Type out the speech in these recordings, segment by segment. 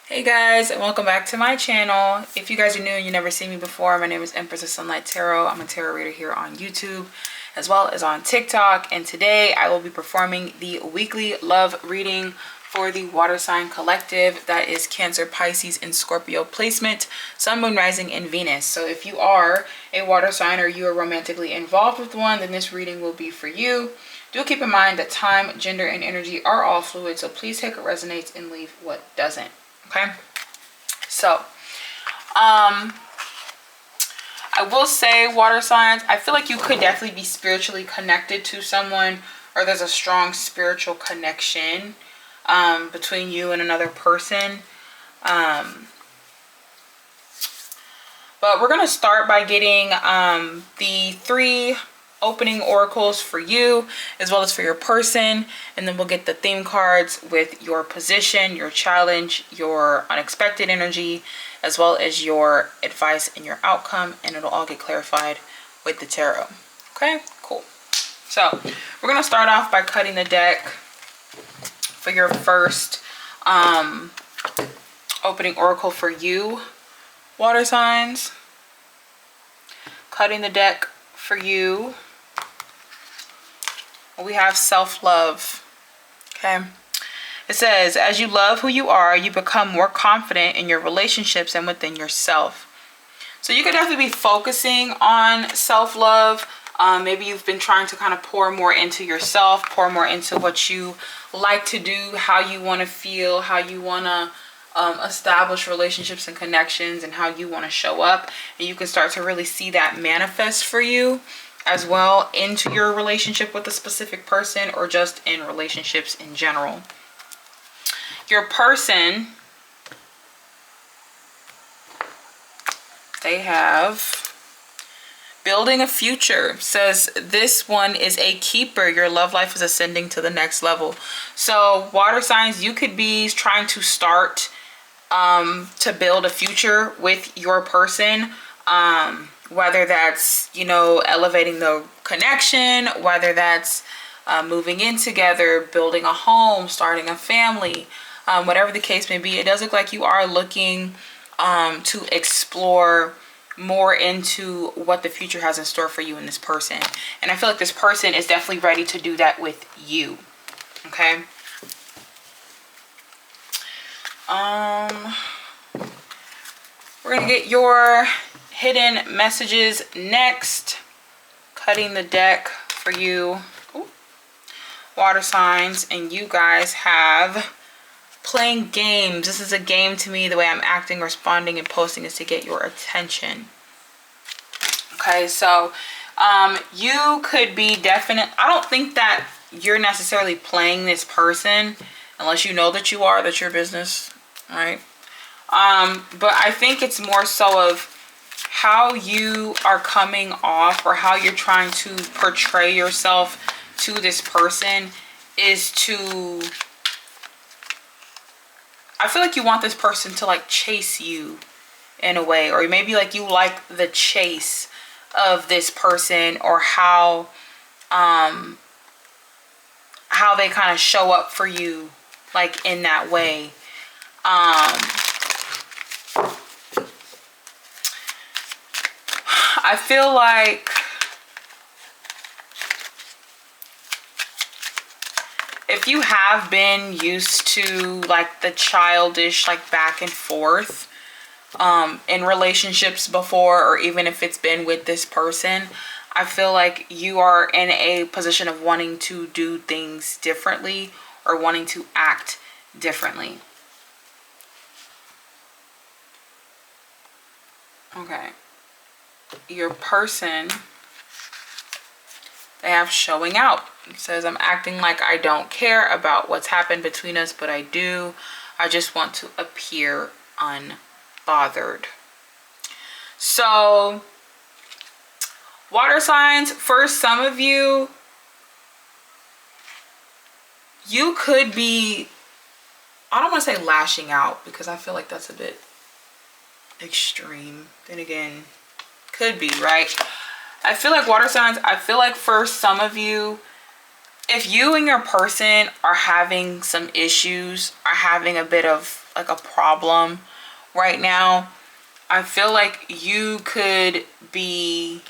Hey guys, and welcome back to my channel. If you guys are new and you never seen me before, my name is Empress of Sunlight Tarot. I'm a tarot reader here on YouTube as well as on TikTok, and today I will be performing the weekly love reading for the water sign collective. That is Cancer, Pisces, and Scorpio placement, Sun, Moon, Rising, and Venus. So if you are a water sign or you are romantically involved with one, then this reading will be for you. Do keep in mind that time, gender, and energy are all fluid, so please take what resonates and leave what doesn't. Okay, so I will say, water signs, I feel like you could definitely be spiritually connected to someone, or there's a strong spiritual connection between you and another person. But we're going to start by getting the three opening oracles for you as well as for your person, and then we'll get the theme cards with your position, your challenge, your unexpected energy, as well as your advice and your outcome, and it'll all get clarified with the tarot. Okay, cool. So we're gonna start off by cutting the deck for your first opening oracle for you, water signs. Cutting the deck for you, we have self-love. Okay, it says, as you love who you are, you become more confident in your relationships and within yourself. So you could definitely be focusing on self-love. Maybe you've been trying to kind of pour more into yourself, pour more into what you like to do, how you want to feel, how you want to establish relationships and connections, and how you want to show up. And you can start to really see that manifest for you as well into your relationship with a specific person, or just in relationships in general. Your person, they have building a future. Says this one is a keeper. Your love life is ascending to the next level. So water signs, you could be trying to start to build a future with your person, whether that's, you know, elevating the connection, whether that's moving in together, building a home, starting a family, whatever the case may be. It does look like you are looking to explore more into what the future has in store for you and this person. And I feel like this person is definitely ready to do that with you. Okay. We're gonna get your hidden messages next. Cutting the deck for you. Ooh. Water signs, and you guys have playing games. This is a game to me. The way I'm acting, responding, and posting is to get your attention. Okay, so you could be definite. I don't think that you're necessarily playing this person, unless you know that you are. That's your business, right? But I think it's more so of how you are coming off, or how you're trying to portray yourself to this person is to, I feel like you want this person to like chase you in a way, or maybe like you like the chase of this person, or how they kind of show up for you like in that way. I feel like if you have been used to like the childish like back and forth in relationships before, or even if it's been with this person, I feel like you are in a position of wanting to do things differently, or wanting to act differently. Okay. Your person, they have showing out. It says, I'm acting like I don't care about what's happened between us, but I do. I just want to appear unbothered. So water signs, for some of you, you could be, I don't want to say lashing out, because I feel like that's a bit extreme. Then again, could be, right? I feel like water signs, I feel like for some of you, if you and your person are having some issues, are having a bit of like a problem right now. I feel like you could be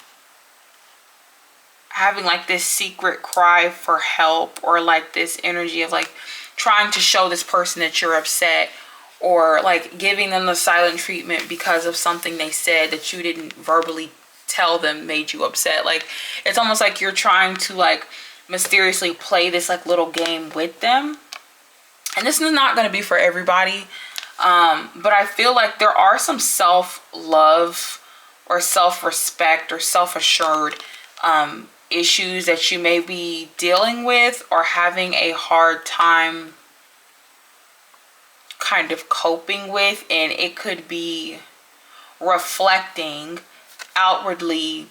having like this secret cry for help, or like this energy of like trying to show this person that you're upset, or like giving them the silent treatment because of something they said that you didn't verbally tell them made you upset. Like it's almost like you're trying to like mysteriously play this like little game with them. And this is not going to be for everybody, but I feel like there are some self-love or self-respect or self-assured issues that you may be dealing with or having a hard time kind of coping with, and it could be reflecting outwardly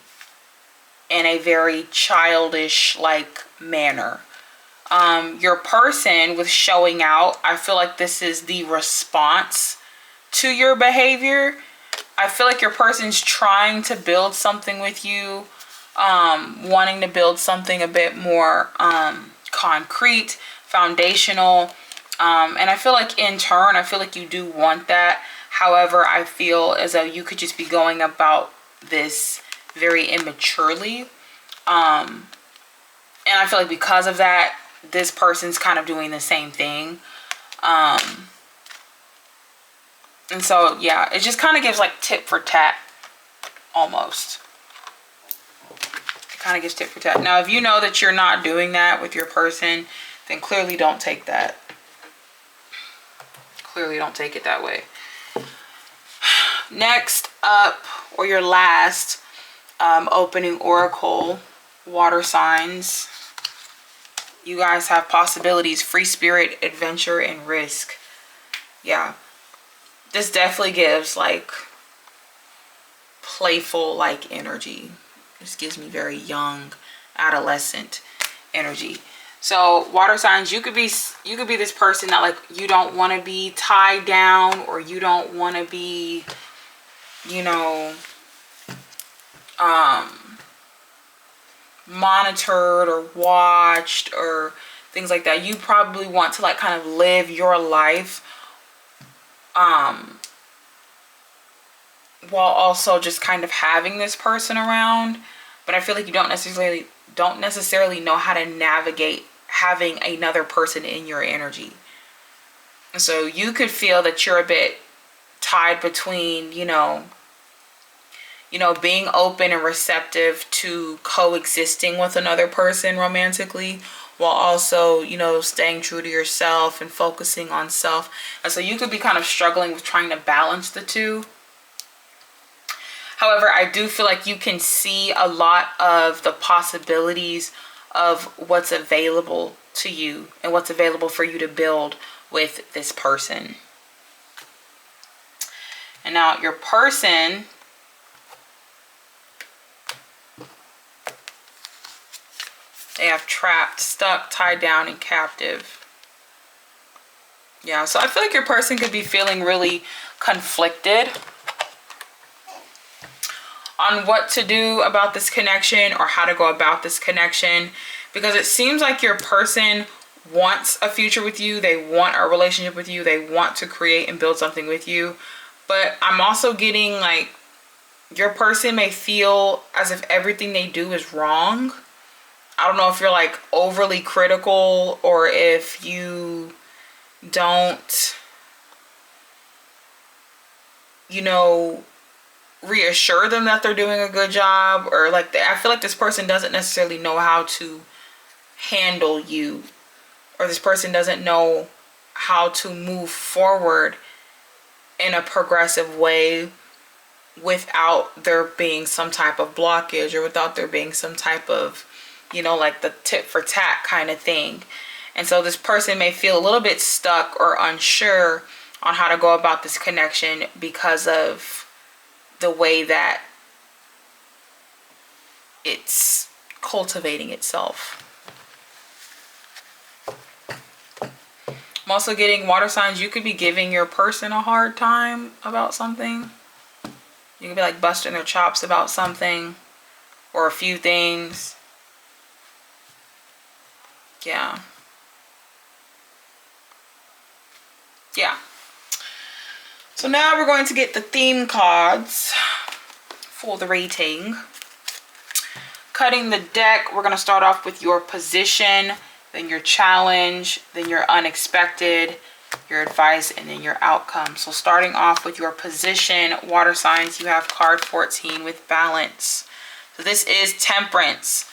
in a very childish like manner. Your person with showing out, I feel like this is the response to your behavior. I feel like your person's trying to build something with you, wanting to build something a bit more concrete, foundational, and I feel like in turn, I feel like you do want that. However, I feel as though you could just be going about this very immaturely, and I feel like because of that, this person's kind of doing the same thing. And so yeah, it just kind of gives like tit for tat almost. It kind of gives tit for tat. Now if you know that you're not doing that with your person, then clearly don't take that. Clearly don't take it that way. Next up, or your last opening oracle, water signs. You guys have possibilities, free spirit, adventure, and risk. Yeah. This definitely gives like playful like energy. This gives me very young, adolescent energy. So water signs, you could be this person that like you don't want to be tied down, or you don't want to be, you know, monitored or watched or things like that. You probably want to like kind of live your life while also just kind of having this person around. But I feel like you don't necessarily know how to navigate having another person in your energy. And so you could feel that you're a bit tied between, you know, being open and receptive to coexisting with another person romantically, while also, you know, staying true to yourself and focusing on self. And so you could be kind of struggling with trying to balance the two. However, I do feel like you can see a lot of the possibilities of what's available to you and what's available for you to build with this person. And now your person, they have trapped, stuck, tied down, and captive. Yeah, so I feel like your person could be feeling really conflicted on what to do about this connection or how to go about this connection, because it seems like your person wants a future with you. They want a relationship with you. They want to create and build something with you. But I'm also getting like your person may feel as if everything they do is wrong. I don't know if you're like overly critical, or if you don't, you know, reassure them that they're doing a good job, or like I feel like this person doesn't necessarily know how to handle you, or this person doesn't know how to move forward in a progressive way without there being some type of blockage, or without there being some type of, you know, like the tit for tat kind of thing. And so this person may feel a little bit stuck or unsure on how to go about this connection because of the way that it's cultivating itself. I'm also getting water signs. You could be giving your person a hard time about something. You could be like busting their chops about something or a few things. Yeah. So now we're going to get the theme cards for the reading. Cutting the deck, we're going to start off with your position, then your challenge, then your unexpected, your advice, and then your outcome. So starting off with your position, water signs, you have card 14 with balance. So this is Temperance.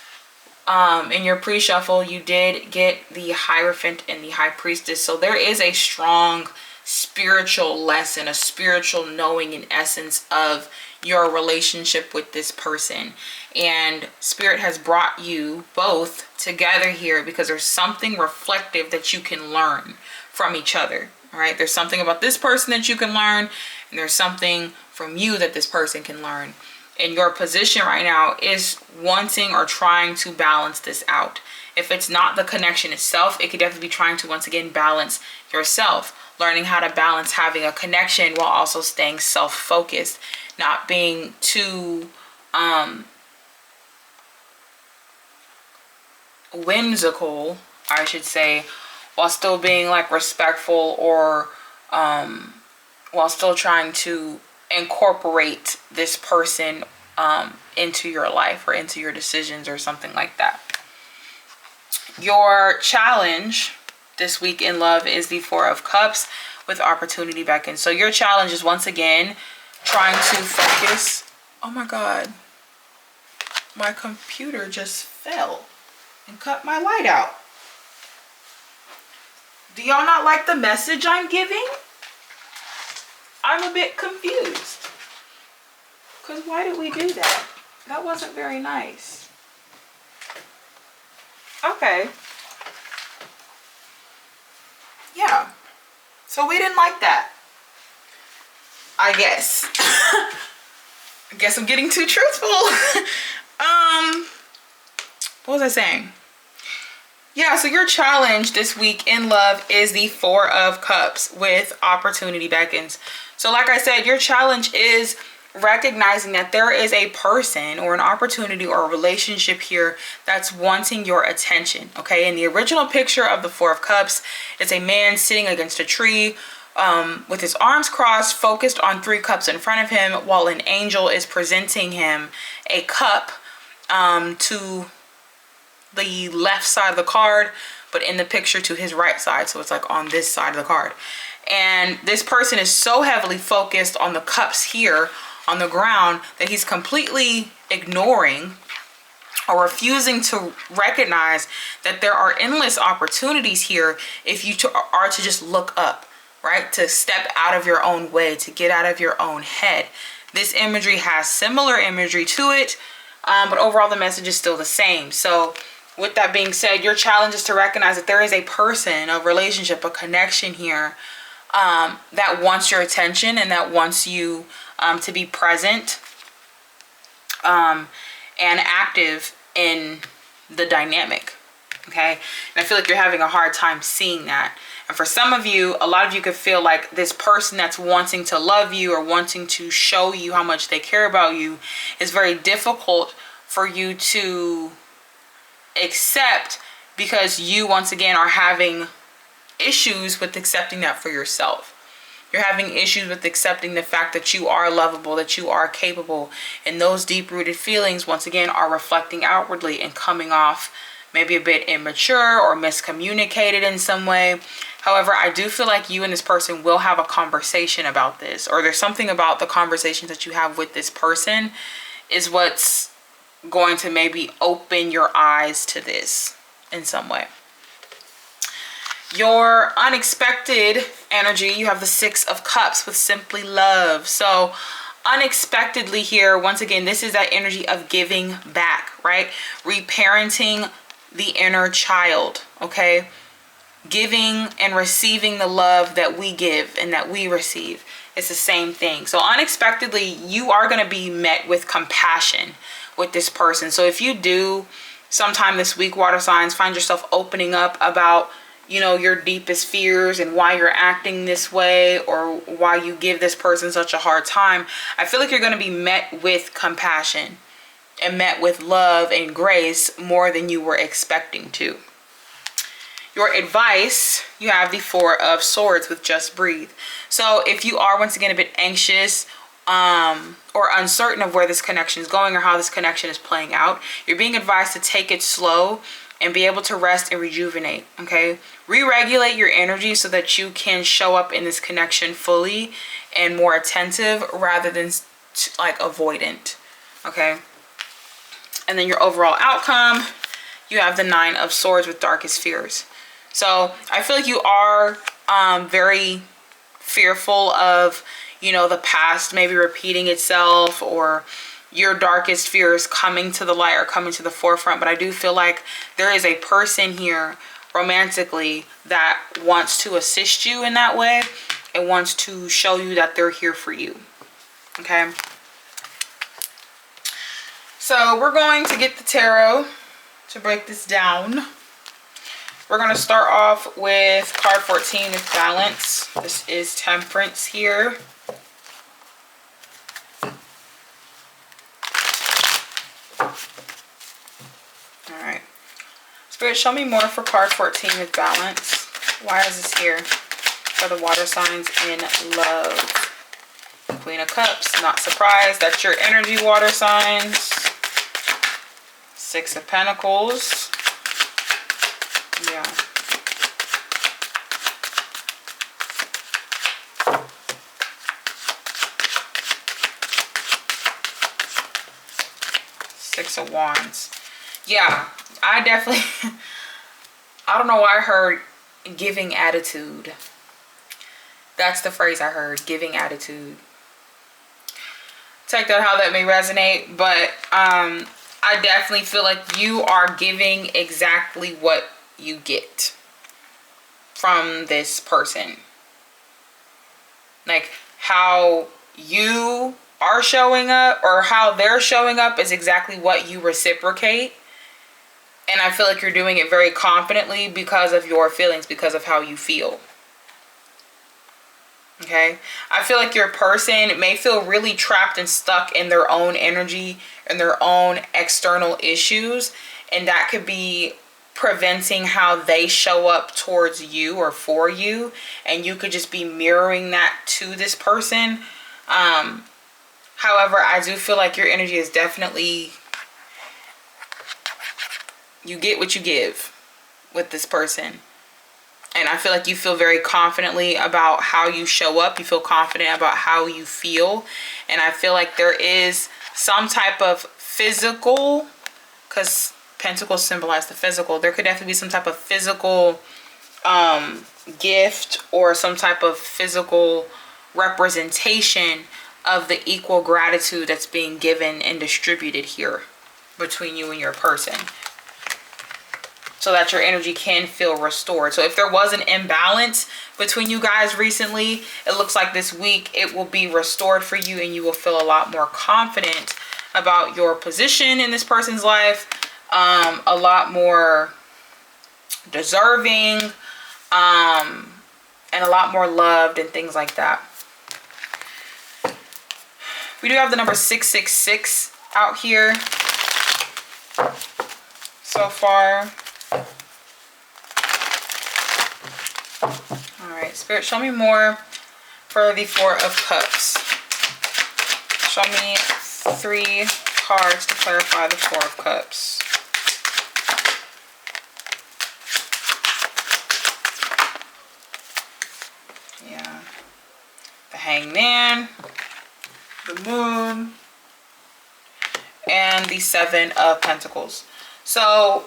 In your pre-shuffle, you did get the Hierophant and the High Priestess. So there is a strong spiritual lesson, a spiritual knowing in essence of your relationship with this person. And Spirit has brought you both together here because there's something reflective that you can learn from each other. All right, there's something about this person that you can learn, and there's something from you that this person can learn. And your position right now is wanting or trying to balance this out. If it's not the connection itself, it could definitely be trying to once again balance yourself, learning how to balance having a connection while also staying self-focused, not being too whimsical, I should say, while still being like respectful, or while still trying to incorporate this person into your life or into your decisions or something like that. Your challenge this week in love is the Four of Cups with opportunity back in. So your challenge is once again trying to focus. Oh my God, my computer just fell and cut my light out. Do y'all not like the message I'm giving? I'm a bit confused. Because why did we do that? That wasn't very nice. Okay. Yeah. So we didn't like that. I guess. I guess I'm getting too truthful. What was I saying? Yeah, so your challenge this week in love is the Four of Cups with opportunity beckons. So like I said, your challenge is recognizing that there is a person or an opportunity or a relationship here that's wanting your attention, okay? In the original picture of the Four of Cups, it's a man sitting against a tree with his arms crossed, focused on 3 cups in front of him, while an angel is presenting him a cup to the left side of the card, but in the picture to his right side. So it's like on this side of the card. And this person is so heavily focused on the cups here on the ground that he's completely ignoring or refusing to recognize that there are endless opportunities here if you are to just look up, right? To step out of your own way, to get out of your own head. This imagery has similar imagery to it, but overall the message is still the same. So with that being said, your challenge is to recognize that there is a person, a relationship, a connection here that wants your attention and that wants you to be present and active in the dynamic, okay? And I feel like you're having a hard time seeing that. And for some of you, a lot of you could feel like this person that's wanting to love you or wanting to show you how much they care about you is very difficult for you to accept, because you once again are having issues with accepting that for yourself. You're having issues with accepting the fact that you are lovable, that you are capable, and those deep-rooted feelings once again are reflecting outwardly and coming off maybe a bit immature or miscommunicated in some way. However, I do feel like you and this person will have a conversation about this, or there's something about the conversations that you have with this person is what's going to maybe open your eyes to this in some way. Your unexpected energy, you have the Six of Cups with simply love. So unexpectedly here, once again, this is that energy of giving back, right? Reparenting the inner child, okay? Giving and receiving the love that we give and that we receive. It's the same thing. So unexpectedly, you are going to be met with compassion with this person. So if you do sometime this week, water signs, find yourself opening up about, you know, your deepest fears and why you're acting this way or why you give this person such a hard time, I feel like you're going to be met with compassion and met with love and grace more than you were expecting to. your advice, you have the Four of Swords with Just Breathe. So if you are once again a bit anxious or uncertain of where this connection is going or how this connection is playing out, you're being advised to take it slow and be able to rest and rejuvenate, okay? Re-regulate your energy so that you can show up in this connection fully and more attentive rather than like avoidant, okay? And then your overall outcome, you have the Nine of Swords with Darkest Fears. So I feel like you are very fearful of, you know, the past maybe repeating itself or your darkest fears coming to the light or coming to the forefront. But I do feel like there is a person here romantically that wants to assist you in that way and wants to show you that they're here for you. Okay. So we're going to get the tarot to break this down. We're going to start off with card 14 with Balance. This is Temperance here. Alright. Spirit, show me more for card 14 with Balance. Why is this here? For the water signs in love. Queen of Cups. Not surprised. That's your energy, water signs. Six of Pentacles. Yeah. Six of Wands. Yeah, I definitely, I don't know why I heard giving attitude. That's the phrase I heard, giving attitude. Take that how that may resonate, but I definitely feel like you are giving exactly what you get from this person. Like how you are showing up or how they're showing up is exactly what you reciprocate. And I feel like you're doing it very confidently because of your feelings, because of how you feel. Okay? I feel like your person may feel really trapped and stuck in their own energy and their own external issues. And that could be preventing how they show up towards you or for you. And you could just be mirroring that to this person. However, I do feel like your energy is definitely, you get what you give with this person. And I feel like you feel very confidently about how you show up. You feel confident about how you feel. And I feel like there is some type of physical, because Pentacles symbolize the physical. There could definitely be some type of physical gift or some type of physical representation of the equal gratitude that's being given and distributed here between you and your person, so that your energy can feel restored. So if there was an imbalance between you guys recently, it looks like this week it will be restored for you and you will feel a lot more confident about your position in this person's life, a lot more deserving, and a lot more loved and things like that. We do have the number 666 out here so far. Alright, Spirit, show me more for the Four of Cups. Show me 3 cards to clarify the Four of Cups. Yeah. The Hangman, the Moon, and the Seven of Pentacles. So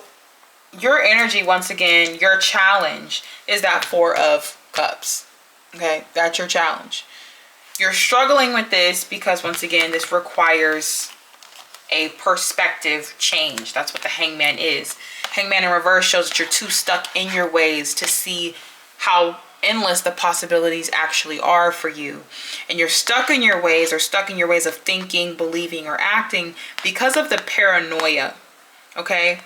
your energy, once again, your challenge is that Four of Cups. Okay, that's your challenge. You're struggling with this because, once again, this requires a perspective change. That's what the Hangman is. Hangman in reverse shows that you're too stuck in your ways to see how endless the possibilities actually are for you. And you're stuck in your ways, or stuck in your ways of thinking, believing, or acting because of the paranoia. Okay?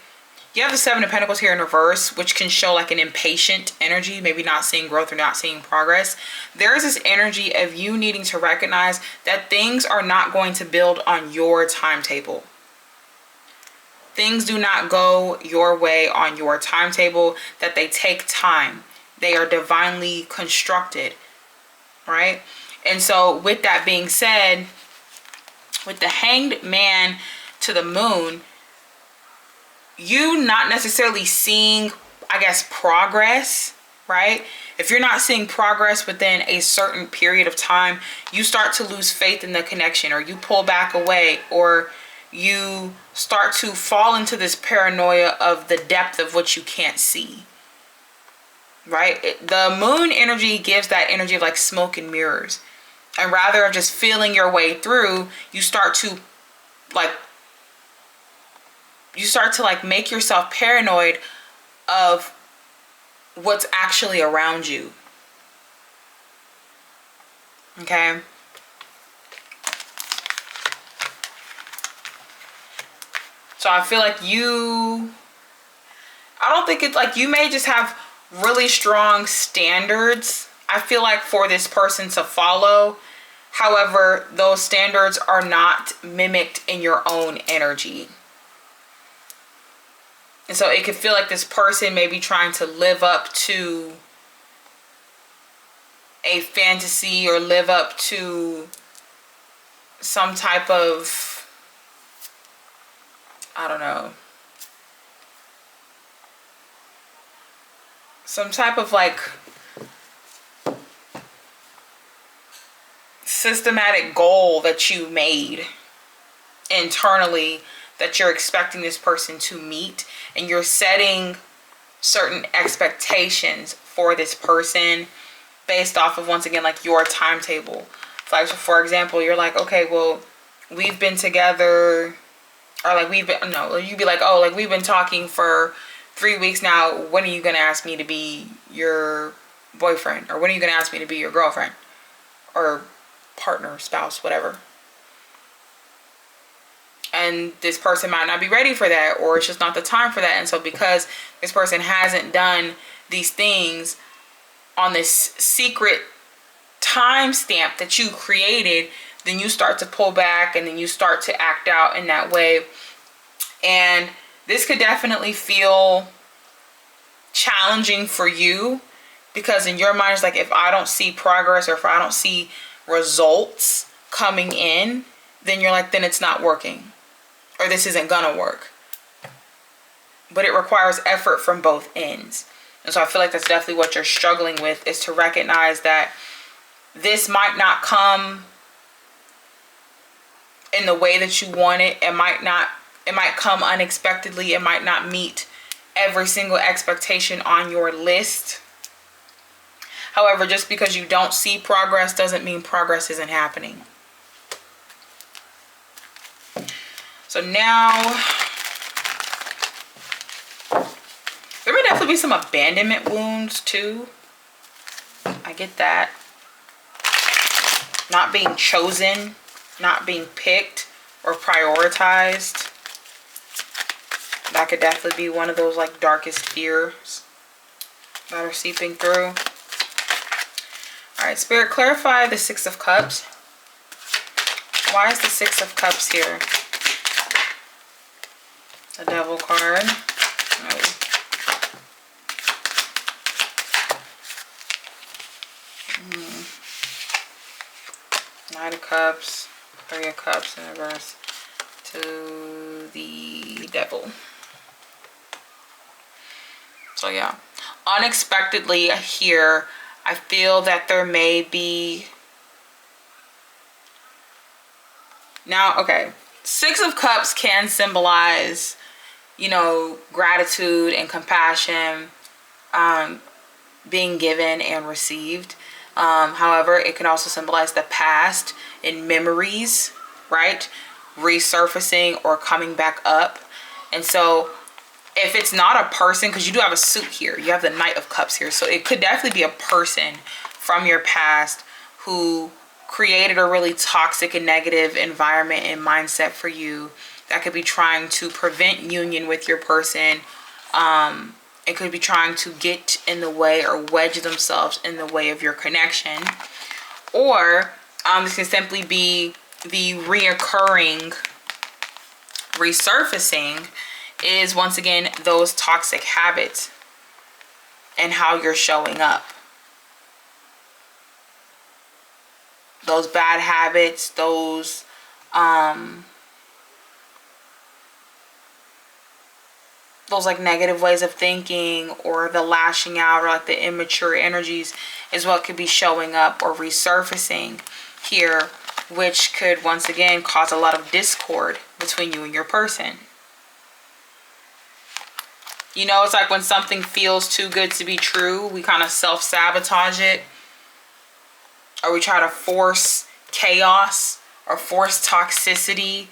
You have the Seven of Pentacles here in reverse, which can show like an impatient energy, maybe not seeing growth or not seeing progress. There is this energy of you needing to recognize that things are not going to build on your timetable. things do not go your way on your timetable, that they take time. They are divinely constructed, right? And so with that being said, with the Hanged Man to the Moon, you not necessarily seeing, I guess, progress, right? If you're not seeing progress within a certain period of time, you start to lose faith in the connection, or you pull back away, or you start to fall into this paranoia of the depth of what you can't see, right? The moon energy gives that energy of like smoke and mirrors. And rather of just feeling your way through, you start to like make yourself paranoid of what's actually around you. Okay? So I feel like I don't think it's like, you may just have really strong standards, I feel like, for this person to follow. However, those standards are not mimicked in your own energy. And so it could feel like this person may be trying to live up to a fantasy, or live up to some type of, I don't know, some type of like systematic goal that you made internally, that you're expecting this person to meet, and you're setting certain expectations for this person based off of, once again, like your timetable. Like, for example, you're like, okay, well, we've been together, or like you'd be like, oh, like we've been talking for 3 weeks now. When are you gonna ask me to be your boyfriend? Or when are you gonna ask me to be your girlfriend or partner, spouse, whatever? And this person might not be ready for that, or it's just not the time for that. And so because this person hasn't done these things on this secret time stamp that you created, then you start to pull back, and then you start to act out in that way. And this could definitely feel challenging for you, because in your mind it's like, if I don't see progress, or if I don't see results coming in, then you're like, then it's not working, or this isn't gonna work. But it requires effort from both ends. And so I feel like that's definitely what you're struggling with, is to recognize that this might not come in the way that you want it. It might come unexpectedly. It might not meet every single expectation on your list. However, just because you don't see progress doesn't mean progress isn't happening. So now, there may definitely be some abandonment wounds too. I get that. Not being chosen, not being picked or prioritized. That could definitely be one of those like darkest fears that are seeping through. All right, Spirit, clarify the Six of Cups. Why is the Six of Cups here? The Devil card. Oh. Knight of Cups, Three of Cups in reverse to the Devil. So yeah, unexpectedly here, I feel that there may be, now, okay, Six of Cups can symbolize, you know, gratitude and compassion, being given and received. However, it can also symbolize the past and memories, right? Resurfacing or coming back up. And so if it's not a person, because you do have a suit here, you have the Knight of Cups here, so it could definitely be a person from your past who created a really toxic and negative environment and mindset for you, that could be trying to prevent union with your person. It could be trying to get in the way or wedge themselves in the way of your connection. Or this can simply be the reoccurring resurfacing is, once again, those toxic habits and how you're showing up. Those bad habits, those like negative ways of thinking, or the lashing out, or like the immature energies, is what could be showing up or resurfacing here, which could once again cause a lot of discord between you and your person. You know, it's like when something feels too good to be true, we kind of self-sabotage it, or we try to force chaos or force toxicity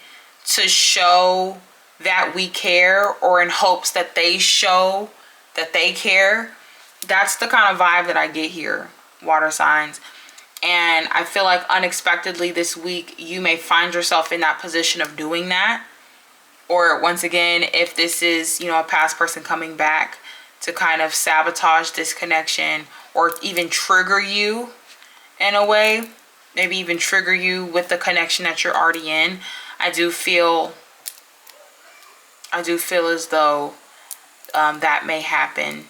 to show that we care, or in hopes that they show that they care. That's the kind of vibe that I get here, water signs. And I feel like unexpectedly this week you may find yourself in that position of doing that. Or once again, if this is, you know, a past person coming back to kind of sabotage this connection, or even trigger you in a way, maybe even trigger you with the connection that you're already in. I do feel as though that may happen.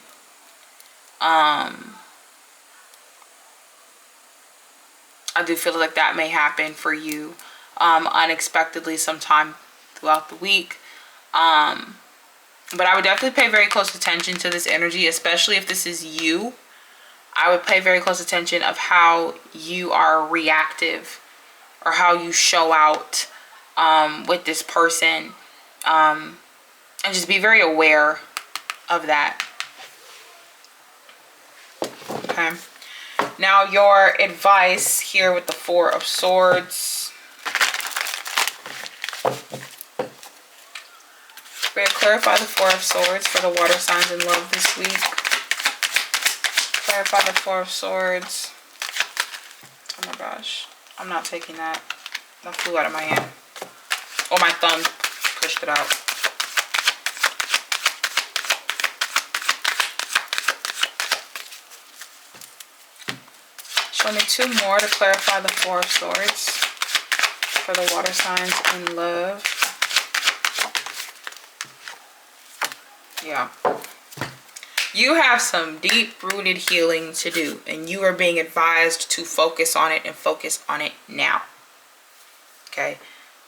I do feel like that may happen for you unexpectedly sometime throughout the week. But I would definitely pay very close attention to this energy, especially if this is you. I would pay very close attention of how you are reactive, or how you show out with this person. And just be very aware of that. Okay. Now your advice here with the Four of Swords. We're going to clarify the Four of Swords for the water signs in love this week. Clarify the Four of Swords. Oh my gosh. I'm not taking that. That flew out of my hand. Oh, my thumb pushed it out. Show me two more to clarify the Four of Swords for the water signs in love. Yeah. You have some deep-rooted healing to do, and you are being advised to focus on it, and focus on it now. Okay?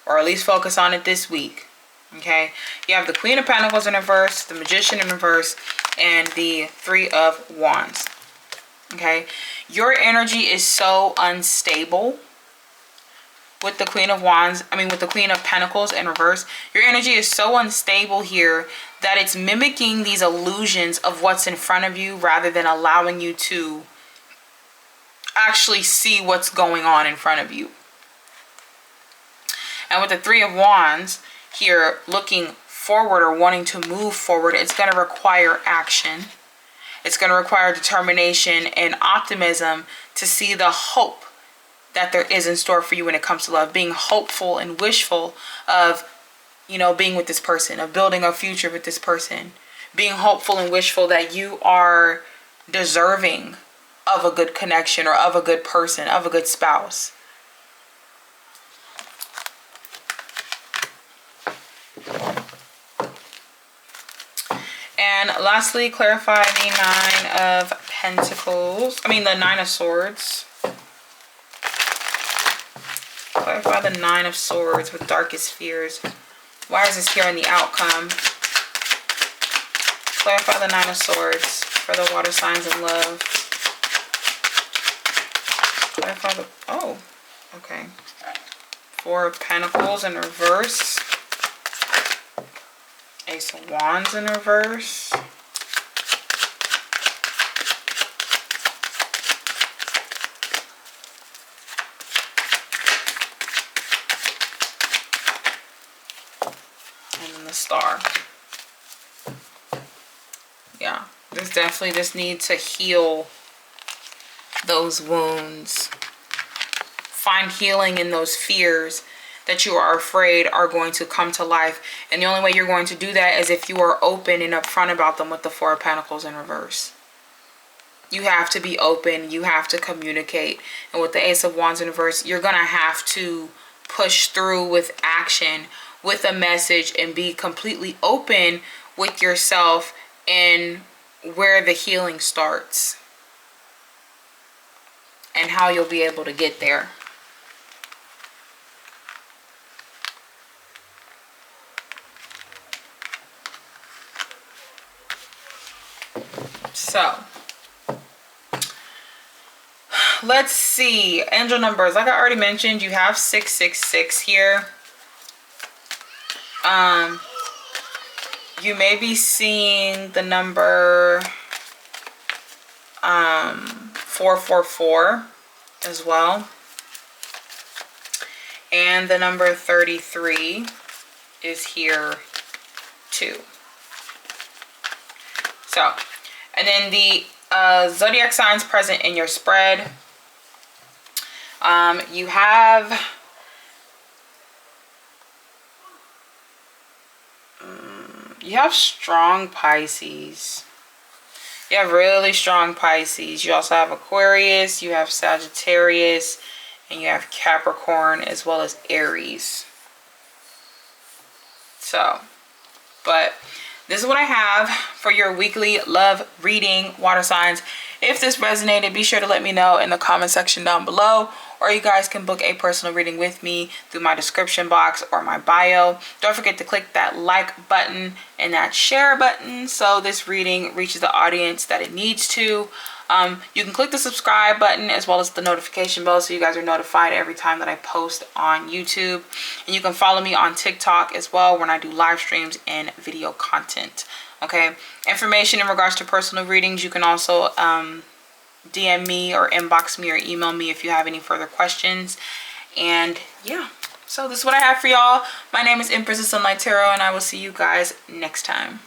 Or at least focus on it this week. Okay? You have the Queen of Pentacles in reverse, the Magician in reverse, and the Three of Wands. Okay? Your energy is so unstable with the Queen of Wands, with the Queen of Pentacles in reverse. Your energy is so unstable here that it's mimicking these illusions of what's in front of you, rather than allowing you to actually see what's going on in front of you. And with the Three of Wands here, looking forward or wanting to move forward, it's going to require action. It's going to require determination and optimism to see the hope that there is in store for you when it comes to love. Being hopeful and wishful of, being with this person, of building a future with this person. Being hopeful and wishful that you are deserving of a good connection, or of a good person, of a good spouse. And lastly, clarify the Nine of Pentacles. The Nine of Swords. Clarify the Nine of Swords with Darkest Fears. Why is this here in the outcome? Clarify the Nine of Swords for the water signs in love. Clarify the... Oh, okay. Four of Pentacles in reverse. Ace of Wands in reverse. And then the Star. Yeah, there's definitely this need to heal those wounds. Find healing in those fears that you are afraid are going to come to life. And the only way you're going to do that is if you are open and upfront about them with the Four of Pentacles in reverse. You have to be open. You have to communicate. And with the Ace of Wands in reverse, you're going to have to push through with action with a message and be completely open with yourself and where the healing starts and how you'll be able to get there. So let's see, angel numbers. Like I already mentioned, you have 666 here. You may be seeing the number 444 as well, and the number 33 is here too. So, and then the zodiac signs present in your spread, you have strong Pisces. You have really strong Pisces. You also have Aquarius, you have Sagittarius, and you have Capricorn, as well as Aries. So, but this is what I have for your weekly love reading, water signs. If this resonated, be sure to let me know in the comment section down below, or you guys can book a personal reading with me through my description box or my bio. Don't forget to click that like button and that share button so this reading reaches the audience that it needs to. You can click the subscribe button as well as the notification bell so you guys are notified every time that I post on YouTube. And you can follow me on TikTok as well when I do live streams and video content. Okay, information in regards to personal readings, you can also DM me or inbox me or email me if you have any further questions. And yeah, so this is what I have for y'all. My name is Empress of Sunlight Tarot, and I will see you guys next time.